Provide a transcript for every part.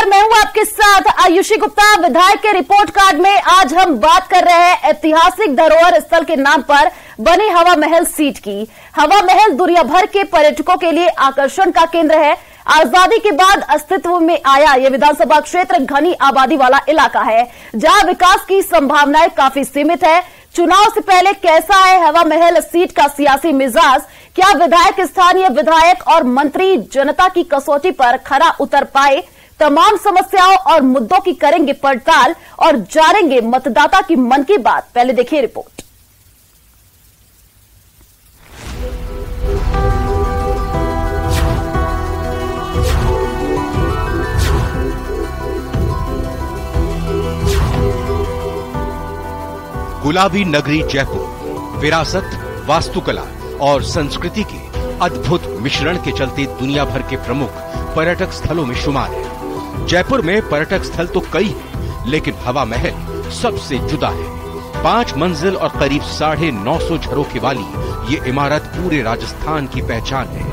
नमस्कार, मैं हूं आपके साथ आयुषी गुप्ता। विधायक के रिपोर्ट कार्ड में आज हम बात कर रहे हैं ऐतिहासिक धरोहर स्थल के नाम पर बनी हवा महल सीट की। हवा महल दुनिया भर के पर्यटकों के लिए आकर्षण का केंद्र है। आजादी के बाद अस्तित्व में आया ये विधानसभा क्षेत्र घनी आबादी वाला इलाका है, जहां विकास की संभावनाएं काफी सीमित है। चुनाव से पहले कैसा है हवा महल सीट का सियासी मिजाज? क्या विधायक, स्थानीय विधायक और मंत्री जनता की कसौटी पर खरा उतर पाए? तमाम समस्याओं और मुद्दों की करेंगे पड़ताल और जानेंगे मतदाता की मन की बात। पहले देखिए रिपोर्ट। गुलाबी नगरी जयपुर विरासत, वास्तुकला और संस्कृति के अद्भुत मिश्रण के चलते दुनिया भर के प्रमुख पर्यटक स्थलों में शुमार है। जयपुर में पर्यटक स्थल तो कई हैं, लेकिन हवा महल सबसे जुदा है। 5 मंजिल और करीब 950 झरोखे वाली ये इमारत पूरे राजस्थान की पहचान है।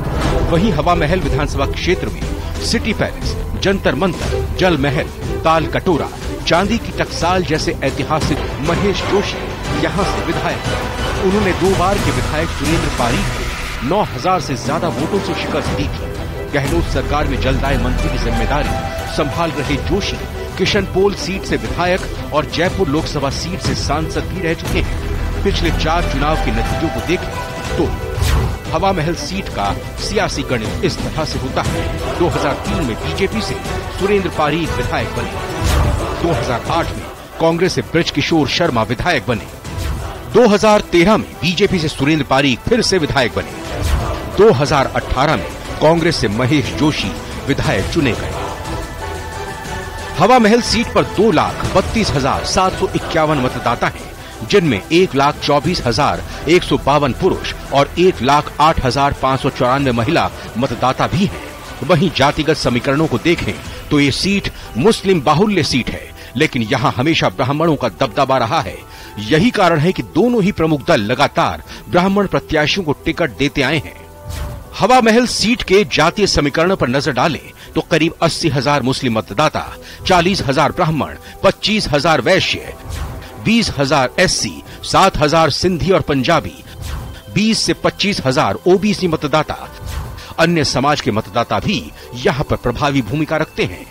वहीं हवा महल विधानसभा क्षेत्र में सिटी पैलेस, जंतर मंतर, जल महल, ताल कटोरा, चांदी की टकसाल जैसे ऐतिहासिक महेश जोशी यहाँ से विधायक हैं। उन्होंने 2 बार के विधायक सुरेंद्र पारीक को 9000 से ज्यादा वोटों से शिकस्त दी थी। गहलोत सरकार में जलदाय मंत्री की जिम्मेदारी संभाल रहे जोशी किशनपोल सीट से विधायक और जयपुर लोकसभा सीट से सांसद भी रह चुके हैं। पिछले 4 चुनाव के नतीजों को देखें तो हवा महल सीट का सियासी गणित इस तरह से होता है। 2003 में बीजेपी से सुरेंद्र पारीक विधायक बने। 2008 में कांग्रेस से बृजकिशोर शर्मा विधायक बने। 2013 में बीजेपी से सुरेंद्र पारीक फिर से विधायक बने। 2018 में कांग्रेस से महेश जोशी विधायक चुने गए। हवा महल सीट पर 2,32,751 मतदाता हैं, जिनमें 1,24,152 पुरुष और 1,08,594 महिला मतदाता भी हैं। वहीं जातिगत समीकरणों को देखें तो ये सीट मुस्लिम बाहुल्य सीट है, लेकिन यहाँ हमेशा ब्राह्मणों का दबदबा रहा है। यही कारण है कि दोनों ही प्रमुख दल लगातार ब्राह्मण प्रत्याशियों को टिकट देते आए हैं। हवा महल सीट के जातीय समीकरण पर नजर डालें तो करीब 80,000 मुस्लिम मतदाता, 40,000 ब्राह्मण, 25,000 वैश्य, 20,000 एससी, 7,000 सिंधी और पंजाबी, 20 से 25,000 ओबीसी मतदाता, अन्य समाज के मतदाता भी यहाँ पर प्रभावी भूमिका रखते हैं।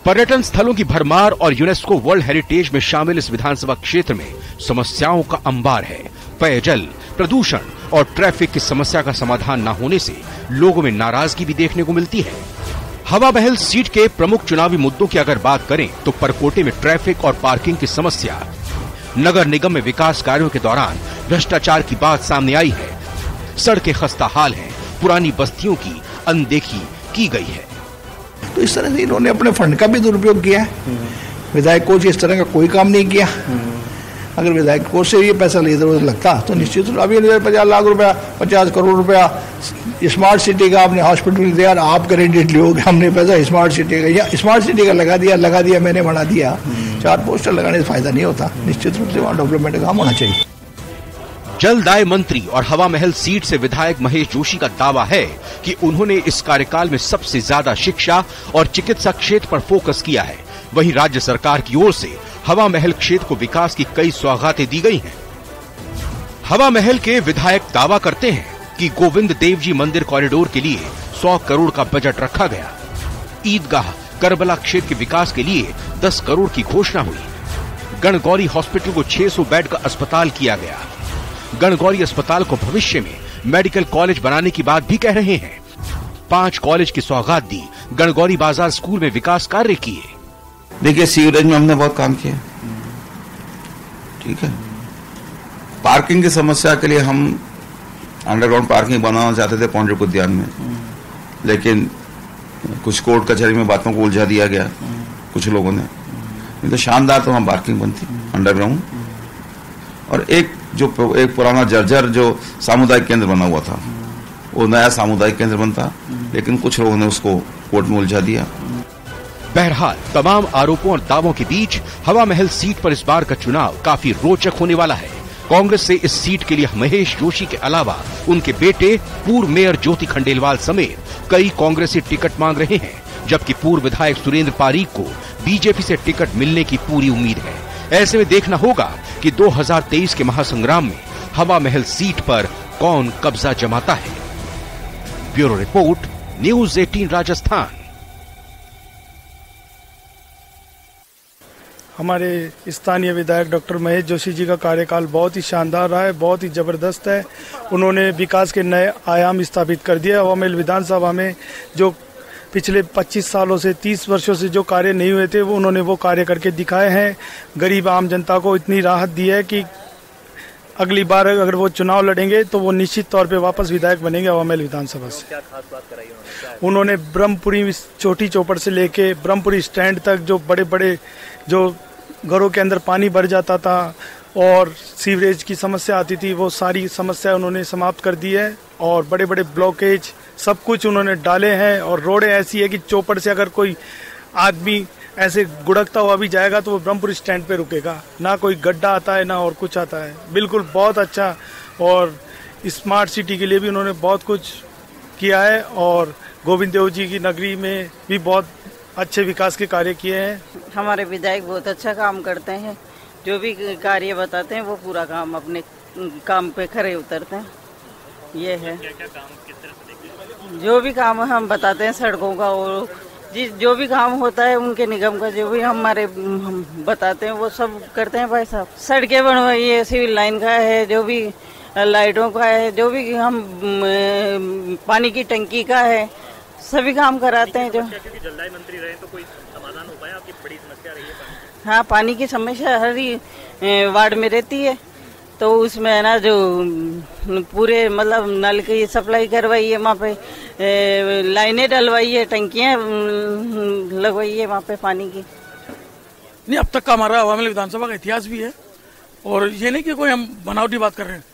पर्यटन स्थलों की भरमार और यूनेस्को वर्ल्ड हेरिटेज में शामिल इस विधानसभा क्षेत्र में समस्याओं का अंबार है। पेयजल, प्रदूषण और ट्रैफिक की समस्या का समाधान न होने से लोगों में नाराजगी भी देखने को मिलती है। हवा महल सीट के प्रमुख चुनावी मुद्दों की अगर बात करें तो परकोटे में ट्रैफिक और पार्किंग की समस्या, नगर निगम में विकास कार्यों के दौरान भ्रष्टाचार की बात सामने आई है, सड़कें खस्ता हाल है, पुरानी बस्तियों की अनदेखी की गई है। तो इस तरह से इन्होंने अपने फंड का भी दुरुपयोग किया है। विधायक कोष इस तरह का कोई काम नहीं किया। अगर विधायक कोष से ये पैसा इधर उधर लगता तो निश्चित रूप अभी 50 लाख रुपया, 50 करोड़ रुपया स्मार्ट सिटी का आपने हॉस्पिटल दिया, आप क्रेडिट लोगे, हमने पैसा स्मार्ट सिटी का या स्मार्ट सिटी का लगा दिया मैंने बना दिया। 4 पोस्टर लगाने से फायदा नहीं होता। निश्चित रूप से वहाँ डेवलपमेंट का काम होना चाहिए। जलदाय मंत्री और हवा महल सीट से विधायक महेश जोशी का दावा है कि उन्होंने इस कार्यकाल में सबसे ज्यादा शिक्षा और चिकित्सा क्षेत्र पर फोकस किया है। वहीं राज्य सरकार की ओर से हवा महल क्षेत्र को विकास की कई सौगातें दी गई हैं। हवा महल के विधायक दावा करते हैं कि गोविंद देव जी मंदिर कॉरिडोर के लिए 100 करोड़ का बजट रखा गया। ईदगाह करबला क्षेत्र के विकास के लिए 10 करोड़ की घोषणा हुई। गणगौरी हॉस्पिटल को 600 बेड का अस्पताल किया गया। गणगौरी अस्पताल को भविष्य में मेडिकल कॉलेज बनाने की बात भी कह रहे हैं। 5 कॉलेज की सौगात दी। गणगौरी बाजार स्कूल में विकास कार्य किए। देखिए, सीवरेज में हमने बहुत काम किया, ठीक है। पार्किंग की समस्या के लिए हम अंडरग्राउंड पार्किंग बनाना चाहते थे पौंड्रिक उद्यान में, लेकिन कुछ कोर्ट कचहरी में बातों को उलझा दिया गया कुछ लोगों ने। नहीं तो शानदार तो वहां पार्किंग बनती अंडरग्राउंड। और एक पुराना जर्जर जो सामुदायिक केंद्र बना हुआ था, वो नया सामुदायिक केंद्र बनता, लेकिन कुछ लोगों ने उसको कोर्ट में उलझा दिया। बहरहाल तमाम आरोपों और दावों के बीच हवा महल सीट पर इस बार का चुनाव काफी रोचक होने वाला है। कांग्रेस से इस सीट के लिए महेश जोशी के अलावा उनके बेटे पूर्व मेयर ज्योति खंडेलवाल समेत कई कांग्रेसी टिकट मांग रहे हैं। जबकि पूर्व विधायक सुरेंद्र पारीक को बीजेपी से टिकट मिलने की पूरी उम्मीद है। ऐसे में देखना होगा कि 2023 के महासंग्राम में हवा महल सीट पर कौन कब्जा जमाता है। Bureau report, news 18 Rajasthan. हमारे स्थानीय विधायक डॉक्टर महेश जोशी जी का कार्यकाल बहुत ही शानदार रहा है, बहुत ही जबरदस्त है। उन्होंने विकास के नए आयाम स्थापित कर दिए। हवा महल विधानसभा में जो पिछले 25 सालों से 30 वर्षों से जो कार्य नहीं हुए थे, वो उन्होंने वो कार्य करके दिखाए हैं। गरीब आम जनता को इतनी राहत दी है कि अगली बार अगर वो चुनाव लड़ेंगे तो वो निश्चित तौर पे वापस विधायक बनेंगे हवा महल विधानसभा से। क्या खास बात कराई उन्होंने ब्रह्मपुरी छोटी चौपड़ से लेके ब्रह्मपुरी स्टैंड तक जो बड़े बड़े जो घरों के अंदर पानी भर जाता था और सीवरेज की समस्या आती थी, वो सारी समस्या उन्होंने समाप्त कर दी है। और बड़े बड़े ब्लॉकेज सब कुछ उन्होंने डाले हैं। और रोडें ऐसी है कि चौपड़ से अगर कोई आदमी ऐसे गुड़कता हुआ भी जाएगा तो वो ब्रह्मपुरी स्टैंड पे रुकेगा, ना कोई गड्ढा आता है ना और कुछ आता है। बिल्कुल बहुत अच्छा। और स्मार्ट सिटी के लिए भी उन्होंने बहुत कुछ किया है और गोविंद देव जी की नगरी में भी बहुत अच्छे विकास के कार्य किए हैं। हमारे विधायक बहुत अच्छा काम करते हैं, जो भी कार्य बताते हैं वो पूरा काम अपने काम पे खरे उतरते हैं। ये है जो भी काम हम बताते हैं सड़कों का और जो भी काम होता है उनके निगम का, जो भी हमारे हम बताते हैं वो सब करते हैं भाई साहब। सड़कें बनवाइए, सिविल लाइन का है, जो भी लाइटों का है, जो भी हम पानी की टंकी का है, सभी काम कराते हैं। जो जलदाय मंत्री रहे तो कोई समाधान हो पाया? आपकी बड़ी समस्या रही है हाँ, पानी की समस्या हर ही वार्ड में रहती है। तो उसमें है ना जो पूरे मतलब नल की सप्लाई करवाई है, वहाँ पे लाइनें डलवाई है, टंकियाँ लगवाई है वहाँ पे पानी की। नहीं, अब तक का हमारा हवा महल विधानसभा का इतिहास भी है और ये नहीं कि कोई हम बनावटी बात कर रहे हैं।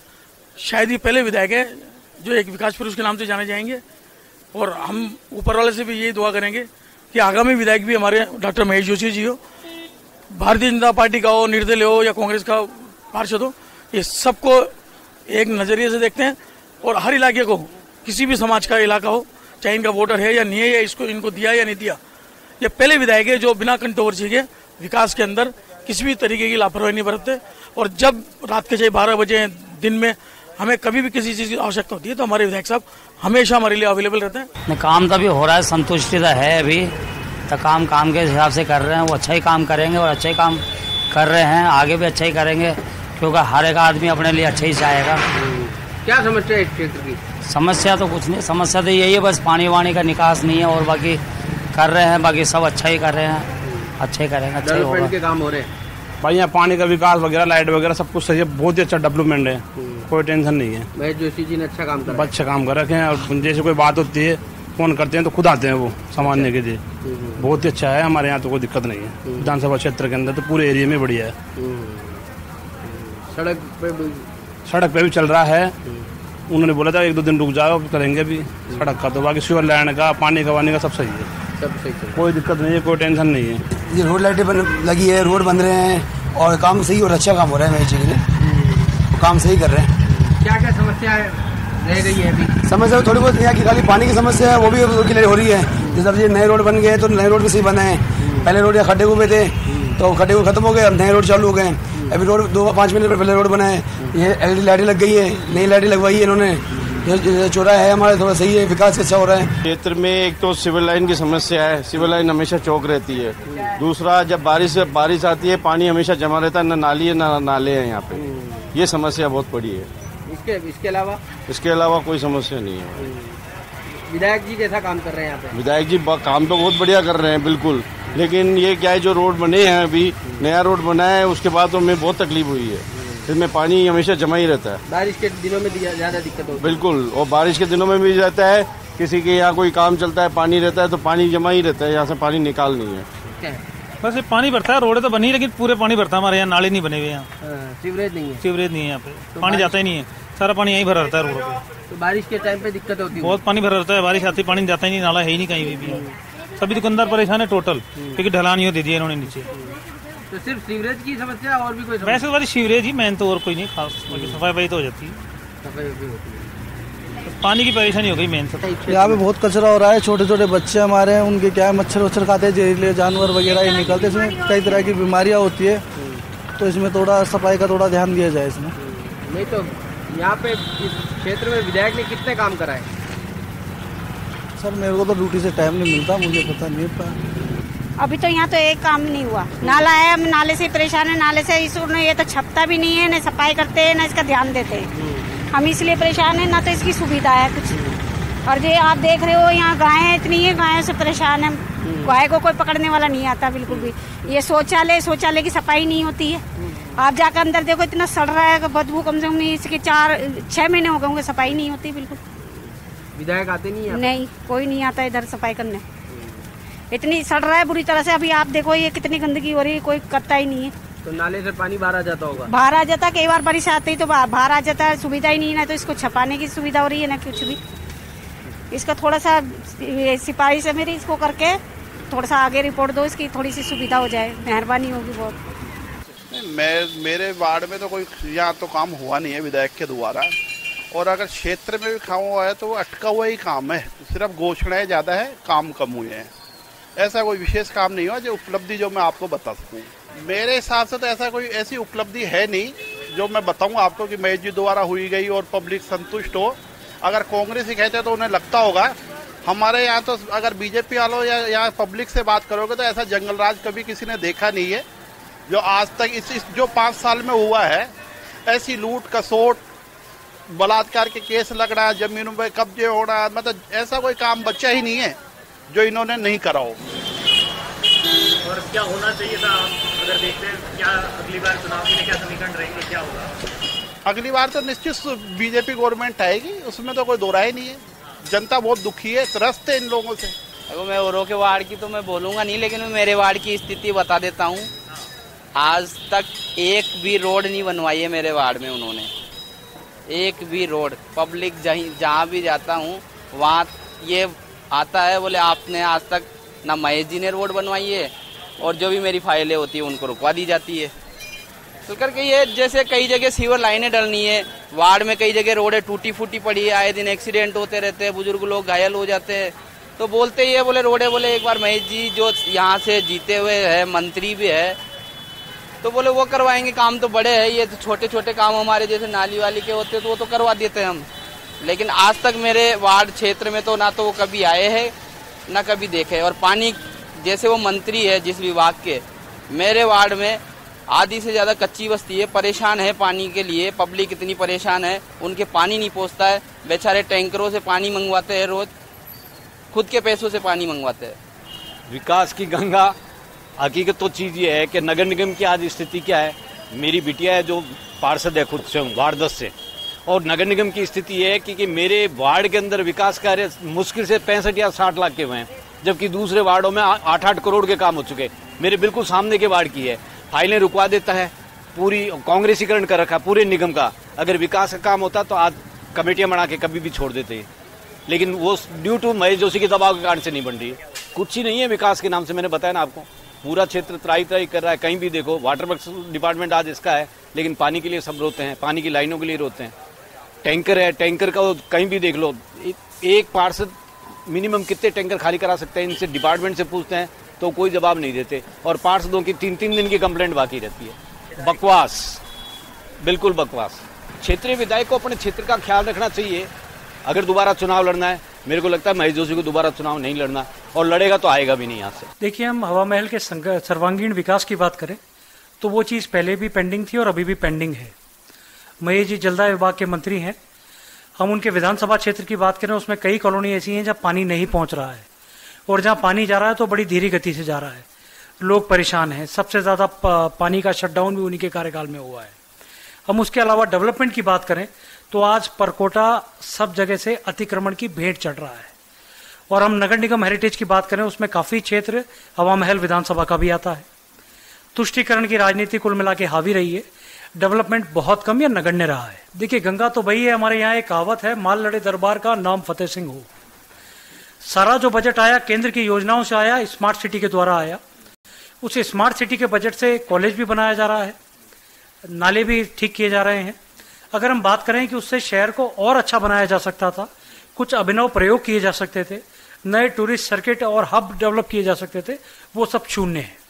शायद ये पहले विधायक है जो एक विकास पुरुष के नाम से जाने जाएंगे और हम ऊपर वाले से भी यही दुआ करेंगे कि आगामी विधायक भी हमारे डॉक्टर महेश जोशी जी हो, भारतीय जनता पार्टी का हो, निर्दलीय हो या कांग्रेस का पार्षद हो, ये सबको एक नजरिए से देखते हैं और हर इलाके को, किसी भी समाज का इलाका हो, चाहे इनका वोटर है या नहीं है या इसको इनको दिया या नहीं दिया, ये पहले विधायक है जो बिना कंट्रोवर्सी के विकास के अंदर किसी भी तरीके की लापरवाही नहीं बरतते। और जब रात के चाहे 12 बजे दिन में हमें कभी भी किसी चीज की आवश्यकता होती है तो हमारे विधायक साहब हमेशा हमारे लिए अवेलेबल रहते हैं। काम तो अभी हो रहा है, संतुष्टि है अभी तो काम के हिसाब से कर रहे हैं। वो अच्छा ही काम करेंगे और अच्छा ही काम कर रहे हैं, आगे भी अच्छा ही करेंगे क्योंकि हर एक आदमी अपने लिए अच्छा ही चाहेगा। क्या समस्या है इस क्षेत्र की? समस्या तो कुछ नहीं, समस्या तो यही है बस पानी वानी का निकास नहीं है और बाकी कर रहे हैं, बाकी सब अच्छा ही कर रहे हैं, अच्छा ही करेंगे, अच्छा ही होगा। के काम हो रहे हैं भाई, यहाँ पानी का विकास वगैरह, लाइट वगैरह सब कुछ सही है, बहुत ही अच्छा डेवलपमेंट है, कोई टेंशन नहीं है। महेश जोशी जी ने अच्छा काम करा, अच्छा काम कर रखे हैं और जैसे कोई बात होती है फोन करते हैं तो खुद आते हैं वो सामान्य के लिए। बहुत ही अच्छा है, हमारे यहाँ तो कोई दिक्कत नहीं है। विधानसभा क्षेत्र के अंदर तो पूरे एरिया में बढ़िया है। सड़क पे भी चल रहा है, उन्होंने बोला था 1-2 दिन रुक जाओ, करेंगे भी सड़क का। तो बाकी सीवर लाइन का, पानी का वानी का सब सही है, सब सही है, कोई दिक्कत नहीं है, कोई टेंशन नहीं है। ये रोड लाइटें लगी है, रोड बन रहे हैं और काम सही और अच्छा काम हो रहा है। मेरे लिए काम सही कर रहे हैं। क्या क्या समस्या रह गई है अभी? समस्या थोड़ी बहुत यहाँ की खाली पानी की समस्या है, वो भी क्लियर हो रही है। जैसे अब ये नए रोड बन गए तो नए रोड भी सही बने हैं। पहले रोड या खड्डे हुए थे तो खड्डे खत्म हो गए, अब नए रोड चालू हो गए। अभी रोड 2-5 महीने पहले रोड बना है, ये एलईडी लाइटें लग गई है, नई लाइटें लगवाई है इन्होंने। चौराहा है हमारा थोड़ा सही है, विकास अच्छा हो रहा है क्षेत्र में। एक तो सिविल लाइन की समस्या है, सिविल लाइन हमेशा चौक रहती है। दूसरा, जब बारिश आती है पानी हमेशा जमा रहता है, न नाली है न नाले हैं यहाँ पे, ये समस्या बहुत बड़ी है। इसके अलावा कोई समस्या नहीं है। विधायक जी कैसा काम कर रहे हैं यहाँ पे? विधायक जी काम तो बहुत बढ़िया कर रहे हैं बिल्कुल, लेकिन ये क्या है, जो रोड बने हैं, अभी नया रोड बना है, उसके बाद तो हमें बहुत तकलीफ हुई है। इसमें पानी हमेशा जमा ही रहता है। बारिश के दिनों में ज्यादा दिक्कत होती है? बिल्कुल, और बारिश के दिनों में भी रहता है। किसी के यहाँ कोई काम चलता है, पानी रहता है तो पानी जमा ही रहता है, यहाँ से पानी निकाल नहीं है। बस पानी भरता है, रोड तो बनी लेकिन पूरे पानी भरता है। हमारे यहाँ नाले नहीं बने हुए, यहाँ सीवरेज नहीं है। सीवरेज नहीं है यहाँ पे, तो पानी जाता ही नहीं है, सारा पानी यहीं भरा रहता है रोड पे। तो बारिश के टाइम पे दिक्कत होती है? बहुत पानी भरा रहता है, बारिश आती पानी जाता ही नहीं, नाला है ही नहीं कहीं भी। सभी दुकानदार परेशान है टोटल, क्योंकि ढलानियों दे दिया इन्होंने नीचे। तो सिर्फ सीवरेज की समस्या और भी कोई समस्या? वैसे वाली सीवरेज ही मेन तो, और कोई नहीं खास, सफाई तो हो जाती है। सफाई भी होती है। पानी की परेशानी हो गई मेन सब। यहाँ पे बहुत कचरा हो रहा है, छोटे छोटे बच्चे हमारे हैं, उनके क्या है मच्छर वच्छर खाते हैं, जहरीले जानवर वगैरह ये निकलते हैं, इसमें कई तरह की बीमारियाँ होती है, तो इसमें थोड़ा सफाई का थोड़ा ध्यान दिया जाए इसमें। नहीं तो यहाँ पे इस क्षेत्र में विधायक ने कितने काम कराए? सर मेरे को तो ड्यूटी से टाइम नहीं मिलता, मुझे पता नहीं है। अभी तो यहाँ तो एक काम नहीं हुआ। नाला है, हम नाले से परेशान है, नाले से ये तो छपता भी नहीं है, न सफाई करते हैं न इसका ध्यान देते हैं। हम इसलिए परेशान है, ना तो इसकी सुविधा है कुछ। और ये आप देख रहे हो यहाँ गायें इतनी है, गायों से परेशान है। गाय को कोई पकड़ने वाला नहीं आता बिल्कुल भी। ये शौचालय की सफाई नहीं होती है। आप जाकर अंदर देखो, इतना सड़ रहा है, बदबू कम से कम इसके 4-6 महीने हो गए होंगे, सफाई नहीं होती बिल्कुल। विधायक आते नहीं है? नहीं, कोई नहीं आता इधर सफाई करने। इतनी सड़ रहा है बुरी तरह से। अभी आप देखो ये कितनी गंदगी हो रही है, कोई करता ही नहीं है। तो नाले से पानी बाहर आ जाता होगा? बाहर आ जाता, कई बार बारिश आती ही तो बाहर आ जाता है। सुविधा ही नहीं है, ना तो इसको छपाने की सुविधा हो रही है ना कुछ भी। इसका थोड़ा सा सिफारिश है मेरी, इसको करके थोड़ा सा आगे रिपोर्ट दो, इसकी थोड़ी सी सुविधा हो जाए, मेहरबानी होगी बहुत। मेरे वार्ड में तो कोई यहाँ तो काम हुआ नहीं है विधायक के द्वारा, और अगर क्षेत्र में भी काम हुआ है तो वो अटका हुआ ही काम है, सिर्फ घोषणाएं ज़्यादा है, काम कम हुए हैं। ऐसा कोई विशेष काम नहीं हुआ जो उपलब्धि जो मैं आपको बता सकूँ। मेरे हिसाब से तो ऐसा कोई ऐसी उपलब्धि है नहीं जो मैं बताऊँ आपको कि महेश जी द्वारा हुई गई और पब्लिक संतुष्ट हो। अगर कांग्रेस ही कहते तो उन्हें लगता होगा। हमारे यहाँ तो अगर बीजेपी वालों या यहाँ पब्लिक से बात करोगे तो ऐसा जंगल राज कभी किसी ने देखा नहीं है जो आज तक इस जो 5 साल में हुआ है। ऐसी लूट कसोट, बलात्कार के केस लगना, जमीनों में कब्जे होना, मतलब ऐसा कोई काम बचा ही नहीं है जो इन्होंने नहीं करा हो। और क्या होना चाहिए था अगर देखते हैं, क्या अगली बार चुनाव के लिए क्या समीकरण रहेंगे, क्या होगा? अगली बार तो निश्चित बीजेपी गवर्नमेंट आएगी, उसमें तो कोई दो राय नहीं है। जनता बहुत दुखी है, त्रस्त है इन लोगों से। अगर मैं औरों के वार्ड की तो मैं बोलूँगा नहीं, लेकिन मैं मेरे वार्ड की स्थिति बता देता हूँ। आज तक एक भी रोड नहीं बनवाई है मेरे वार्ड में उन्होंने, एक भी रोड। पब्लिक जहाँ भी जाता हूँ वहाँ ये आता है, बोले आपने आज तक ना महेश जी ने रोड बनवाई है, और जो भी मेरी फाइलें होती है उनको रुकवा दी जाती है। तो करके ये जैसे कई जगह सीवर लाइनें डलनी है, वार्ड में कई जगह रोडें टूटी फूटी पड़ी है, आए दिन एक्सीडेंट होते रहते हैं, बुजुर्ग लोग घायल हो जाते हैं। तो बोलते ही है, बोले रोडे, बोले एक बार महेश जी जो यहाँ से जीते हुए है, मंत्री भी है, तो बोले वो करवाएंगे। काम तो बड़े है, ये तो छोटे छोटे काम हमारे जैसे नाली वाली के होते तो वो तो करवा देते हैं हम। लेकिन आज तक मेरे वार्ड क्षेत्र में तो ना तो वो कभी आए हैं ना कभी देखे। और पानी जैसे वो मंत्री है जिस विभाग के, मेरे वार्ड में आधी से ज़्यादा कच्ची बस्ती है, परेशान है पानी के लिए। पब्लिक इतनी परेशान है, उनके पानी नहीं पहुंचता है, बेचारे टैंकरों से पानी मंगवाते हैं, रोज खुद के पैसों से पानी मंगवाते हैं। विकास की गंगा, हकीकत तो चीज़ ये है कि नगर निगम की आज स्थिति क्या है। मेरी बिटिया है जो पार्षद है, खुद से हूँ वार्ड 10 से, और नगर निगम की स्थिति ये है कि मेरे वार्ड के अंदर विकास कार्य मुश्किल से 65 या 60 लाख के हुए हैं, जबकि दूसरे वार्डों में 8-8 करोड़ के काम हो चुके। मेरे बिल्कुल सामने के वार्ड की है, फाइलें रुकवा देता है, पूरी कांग्रेसीकरण कर रखा पूरे निगम का। अगर विकास का काम होता तो आज कमेटियां बना के कभी भी छोड़ देते हैं, लेकिन वो ड्यू टू महेश जोशी के दबाव के कारण से नहीं बन रही है। कुछ ही नहीं है विकास के नाम से, मैंने बताया ना आपको, पूरा क्षेत्र त्राई कर रहा है। कहीं भी देखो, वाटर वर्क्स डिपार्टमेंट आज इसका है, लेकिन पानी के लिए सब रोते हैं, पानी की लाइनों के लिए रोते हैं। टैंकर है, टैंकर का कहीं भी देख लो, एक पार्षद मिनिमम कितने टैंकर खाली करा सकते हैं, इनसे डिपार्टमेंट से पूछते हैं तो कोई जवाब नहीं देते, और पार्षदों की 3-3 दिन की कंप्लेंट बाकी रहती है। बकवास, बिल्कुल बकवास। क्षेत्रीय विधायक को अपने क्षेत्र का ख्याल रखना चाहिए। अगर दोबारा चुनाव लड़ना है, मेरे को लगता है महेश जोशी को दोबारा चुनाव नहीं लड़ना, और लड़ेगा तो आएगा भी नहीं यहाँ से। देखिए, हम हवा महल के सर्वांगीण विकास की बात करें तो वो चीज़ पहले भी पेंडिंग थी और अभी भी पेंडिंग है। महेश जी जलदाय विभाग के मंत्री हैं। हम उनके विधानसभा क्षेत्र की बात करें, उसमें कई कॉलोनी ऐसी हैं जहाँ पानी नहीं पहुँच रहा है, और जहाँ पानी जा रहा है तो बड़ी धीरे गति से जा रहा है। लोग परेशान हैं। सबसे ज़्यादा पानी का शटडाउन भी उन्हीं के कार्यकाल में हुआ है। हम उसके अलावा डेवलपमेंट की बात करें तो आज परकोटा सब जगह से अतिक्रमण की भेंट चढ़ रहा है। और हम नगर निगम हेरिटेज की बात करें, उसमें काफ़ी क्षेत्र हवा महल विधानसभा का भी आता है। तुष्टीकरण की राजनीति कुल मिला के हावी रही है, डेवलपमेंट बहुत कम या नगण्य रहा है। देखिए, गंगा तो वही है, हमारे यहाँ एक कहावत है, माल लड़े दरबार का नाम फतेह सिंह हो। सारा जो बजट आया केंद्र की योजनाओं से आया, स्मार्ट सिटी के द्वारा आया। उस स्मार्ट सिटी के बजट से कॉलेज भी बनाया जा रहा है, नाले भी ठीक किए जा रहे हैं। अगर हम बात करें कि उससे शहर को और अच्छा बनाया जा सकता था, कुछ अभिनव प्रयोग किए जा सकते थे, नए टूरिस्ट सर्किट और हब डेवलप किए जा सकते थे, वो सब शून्य है।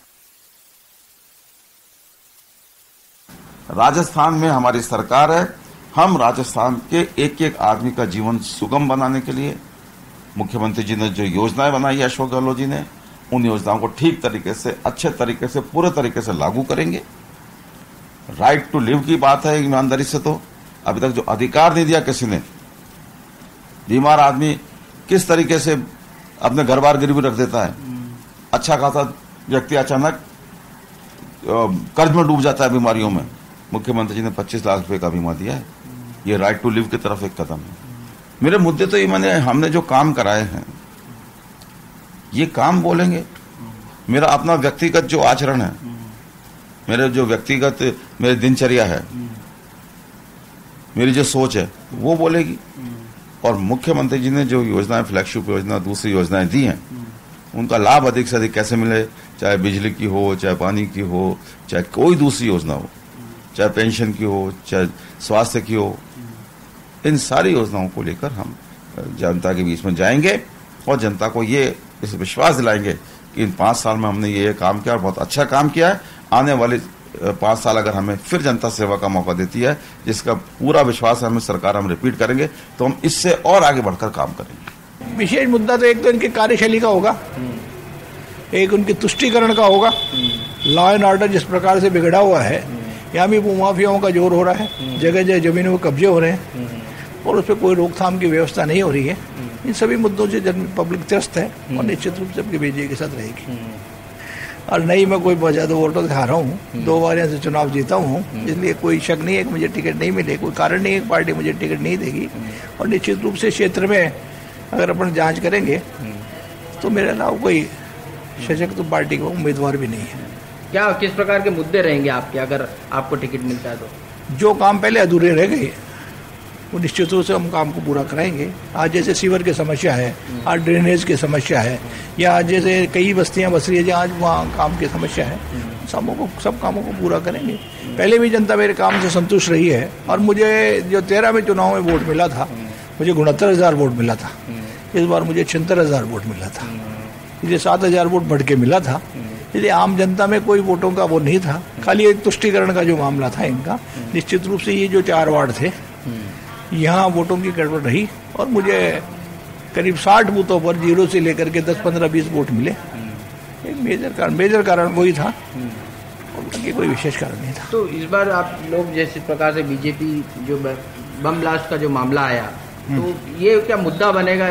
राजस्थान में हमारी सरकार है। हम राजस्थान के एक एक आदमी का जीवन सुगम बनाने के लिए मुख्यमंत्री जी ने जो योजनाएं बनाई है, अशोक गहलोत जी ने, उन योजनाओं को ठीक तरीके से, अच्छे तरीके से, पूरे तरीके से लागू करेंगे। राइट टू लिव की बात है, ईमानदारी से तो अभी तक जो अधिकार नहीं दिया किसी ने, बीमार आदमी किस तरीके से अपने घर बार गिरवी रख देता है, अच्छा खासा व्यक्ति अचानक कर्ज में डूब जाता है बीमारियों में, मुख्यमंत्री जी ने 25 लाख रुपए का बीमा दिया है। ये राइट टू लिव की तरफ एक कदम है। मेरे मुद्दे तो ये हमने जो काम कराए हैं ये काम बोलेंगे। मेरा अपना व्यक्तिगत जो आचरण है, मेरे जो व्यक्तिगत मेरी दिनचर्या है, मेरी जो सोच है वो बोलेगी। और मुख्यमंत्री जी ने जो योजनाएं, फ्लैगशिप योजना, दूसरी योजनाएं दी हैं, उनका लाभ अधिक से अधिक कैसे मिले, चाहे बिजली की हो, चाहे पानी की हो, चाहे कोई दूसरी योजना हो, चाहे पेंशन की हो, चाहे स्वास्थ्य की हो, इन सारी योजनाओं को लेकर हम जनता के बीच में जाएंगे और जनता को ये इस विश्वास दिलाएंगे कि इन 5 साल में हमने ये काम किया और बहुत अच्छा काम किया है। आने वाले 5 साल अगर हमें फिर जनता सेवा का मौका देती है, जिसका पूरा विश्वास है हमें सरकार, हम रिपीट करेंगे, तो हम इससे और आगे बढ़कर काम करेंगे। विशेष मुद्दा तो एक तो इनकी कार्यशैली का होगा, एक उनकी तुष्टीकरण का होगा। लॉ एंड ऑर्डर जिस प्रकार से बिगड़ा हुआ है, यहाँ भी भूमाफियाओं का जोर हो रहा है, जगह जगह जमीनों पर कब्जे हो रहे हैं और उस पर कोई रोकथाम की व्यवस्था नहीं हो रही है। इन सभी मुद्दों से पब्लिक त्रस्त है और निश्चित रूप से अपनी बीजेपी के साथ रहेगी। और नहीं मैं कोई बहुत ज़्यादा वोटों से हारा हूँ, 2 बार यहाँ से चुनाव जीता हूँ, इसलिए कोई शक नहीं है कि मुझे टिकट नहीं मिले, कोई कारण नहीं है कि पार्टी मुझे टिकट नहीं देगी। और निश्चित रूप से क्षेत्र में अगर अपन जांच करेंगे तो मेरे अलावा कोई सशक्त पार्टी का उम्मीदवार भी नहीं है। क्या किस प्रकार के मुद्दे रहेंगे आपके अगर आपको टिकट मिलता है तो? जो काम पहले अधूरे रह गए वो निश्चित रूप से हम काम को पूरा कराएंगे। आज जैसे सीवर की समस्या है, आज ड्रेनेज की समस्या है, या आज जैसे कई बस्तियां बस रही है जहाँ आज वहाँ काम की समस्या है, सब कामों को पूरा करेंगे। पहले भी जनता मेरे काम से संतुष्ट रही है और मुझे जो 13 में चुनाव में वोट मिला था, मुझे 69,000 वोट मिला था। इस बार मुझे 76,000 वोट मिला था, इसलिए 7,000 वोट बढ़ के मिला था। इसलिए आम जनता में कोई वोटों का वो नहीं था, खाली एक तुष्टीकरण का जो मामला था इनका। निश्चित रूप से ये जो 4 वार्ड थे यहाँ वोटों की गड़बड़ रही और मुझे करीब 60 बूथों पर 0 से लेकर के 10, 15, 20 वोट मिले। एक मेजर कारण वही था और बाकी कोई विशेष कारण नहीं था। तो इस बार आप लोग जिस प्रकार से बीजेपी जो बम ब्लास्ट का जो मामला आया, तो ये क्या मुद्दा बनेगा?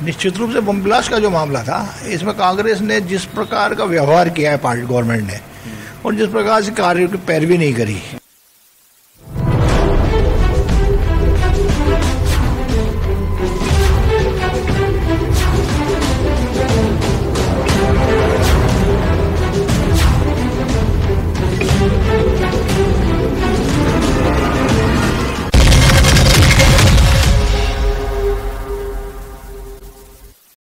निश्चित रूप से बम ब्लास्ट का जो मामला था, इसमें कांग्रेस ने जिस प्रकार का व्यवहार किया है पार्टी गवर्नमेंट ने और जिस प्रकार से कार्यों की पैरवी नहीं करी,